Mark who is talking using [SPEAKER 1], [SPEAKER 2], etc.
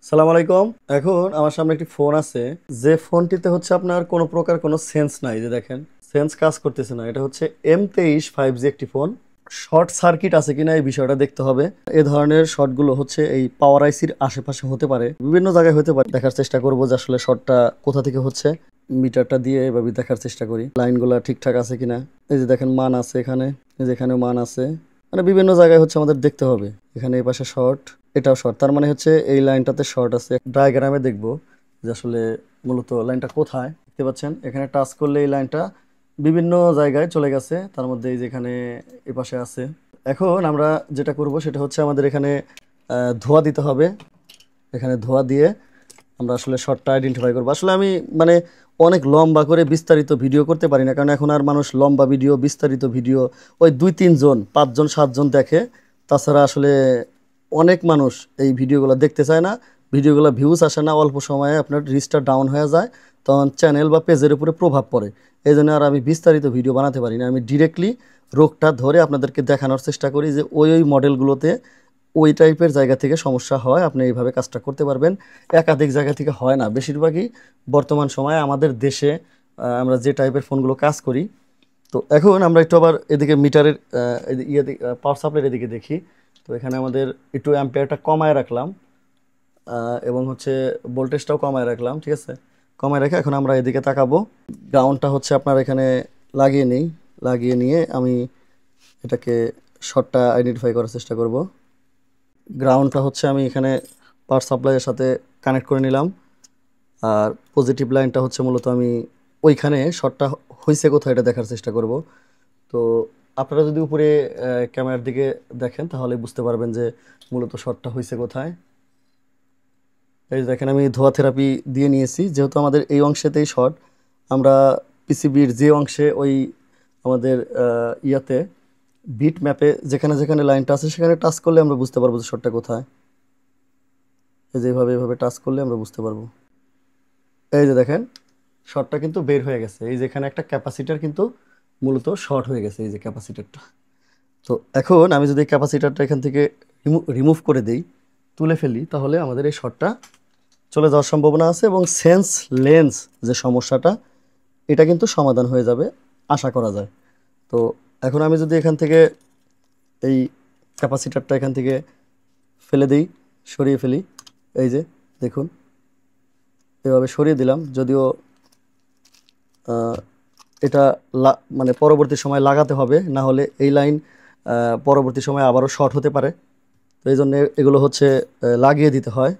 [SPEAKER 1] সালাম আলাইকুম। এখন আমার সামনে একটি ফোন আছে, যে ফোনটিতে হচ্ছে আপনার কোনো প্রকার কোনো সেন্স নাই। যে দেখেন, সেন্স কাজ করতেছে না। এটা হচ্ছে M23 5G একটি ফোন। শর্ট সার্কিট আছে কিনা এই বিষয়টা দেখতে হবে। এ ধরনের শর্টগুলো হচ্ছে এই পাওয়ার আইসির আশেপাশে হতে পারে, বিভিন্ন জায়গায় হতে পারে। দেখার চেষ্টা করব যে আসলে শর্টটা কোথা থেকে হচ্ছে। মিটারটা দিয়ে এভাবে দেখার চেষ্টা করি লাইনগুলো ঠিকঠাক আছে কিনা। এই যে দেখেন, মান আছে এখানে, এই যে এখানে মান আছে। মানে বিভিন্ন জায়গায় হচ্ছে আমাদের দেখতে হবে। এখানে এই পাশে শর্ট, এটাও শর্ট, তার মানে হচ্ছে এই লাইনটাতে শর্ট আছে। ডায়াগ্রামে দেখবো যে আসলে মূলত লাইনটা কোথায়। দেখতে পাচ্ছেন এখানে টাচ করলে এই লাইনটা বিভিন্ন জায়গায় চলে গেছে, তার মধ্যে এই যেখানে এ পাশে আছে। এখন আমরা যেটা করব সেটা হচ্ছে আমাদের এখানে ধোঁয়া দিতে হবে। এখানে ধোঁয়া দিয়ে আমরা আসলে শর্টটা আইডেন্টিফাই করবো। আসলে আমি মানে অনেক লম্বা করে বিস্তারিত ভিডিও করতে পারি না, কারণ এখন আর মানুষ লম্বা ভিডিও, বিস্তারিত ভিডিও ওই 2-3 জন, 5 জন 7 জন দেখে। তাছাড়া আসলে অনেক মানুষ এই ভিডিওগুলো দেখতে চায় না, ভিডিওগুলো ভিউজ আসে না, অল্প সময়ে আপনার রিচটা ডাউন হয়ে যায়, তখন চ্যানেল বা পেজের উপরে প্রভাব পড়ে। এই জন্য আর আমি বিস্তারিত ভিডিও বানাতে পারি না। আমি ডিরেক্টলি রোগটা ধরে আপনাদেরকে দেখানোর চেষ্টা করি যে ওই ওই মডেলগুলোতে ওই টাইপের জায়গা থেকে সমস্যা হয়, আপনি এইভাবে কাজটা করতে পারবেন। একাধিক জায়গা থেকে হয় না, বেশিরভাগই বর্তমান সময়ে আমাদের দেশে আমরা যে টাইপের ফোনগুলো কাজ করি। তো এখন আমরা একটু আবার এদিকে মিটারের পাওয়ার সাপ্লাইয়ের এদিকে দেখি। তো এখানে আমাদের একটু অ্যাম্পিয়ারটা কমায় রাখলাম, এবং হচ্ছে ভোল্টেজটাও কমায় রাখলাম। ঠিক আছে, কমায় রেখে এখন আমরা এদিকে তাকাবো। গ্রাউন্ডটা হচ্ছে আপনার এখানে লাগিয়ে নিই। লাগিয়ে নিয়ে আমি এটাকে শর্টটা আইডেন্টিফাই করার চেষ্টা করব। গ্রাউন্ডটা হচ্ছে আমি এখানে পাওয়ার সাপ্লাইয়ের সাথে কানেক্ট করে নিলাম। আর পজিটিভ লাইনটা হচ্ছে মূলত আমি ওইখানে শর্টটা হয়েছে কোথায় এটা দেখার চেষ্টা করব। তো আপনারা যদি উপরে ক্যামেরার দিকে দেখেন তাহলে বুঝতে পারবেন যে মূলত শর্টটা হয়েছে কোথায়। এই যে দেখেন, আমি ধোয়া থেরাপি দিয়ে নিয়েছি, যেহেতু আমাদের এই অংশেতেই শর্ট। আমরা পিসিবির যে অংশে ওই আমাদের ইয়াতে বিট ম্যাপে যেখানে যেখানে লাইনটা আছে সেখানে টাচ করলে আমরা বুঝতে পারবো যে শর্টটা কোথায়। এই যে এভাবে এভাবে টাচ করলে আমরা বুঝতে পারবো। এই যে দেখেন, শর্টটা কিন্তু বের হয়ে গেছে। এই যে এখানে একটা ক্যাপাসিটার কিন্তু মূলত শর্ট হয়ে গেছে, এই যে ক্যাপাসিটারটা। তো এখন আমি যদি ক্যাপাসিটারটা এখান থেকে রিমুভ করে দেই, তুলে ফেলি, তাহলে আমাদের এই শর্টটা চলে যাওয়ার সম্ভাবনা আছে, এবং সেন্স লেন্স যে সমস্যাটা এটা কিন্তু সমাধান হয়ে যাবে আশা করা যায়। তো এখন আমি যদি এখান থেকে এই ক্যাপাসিটারটা এখান থেকে ফেলে দিই, সরিয়ে ফেলি, এই যে দেখুন এভাবে সরিয়ে দিলাম। যদিও এটা মানে পরবর্তী সময় লাগাতে হবে, না হলে এই লাইন পরবর্তী সময় আবারও শর্ট হতে পারে। তো এই জন্য এগুলো হচ্ছে লাগিয়ে দিতে হয়।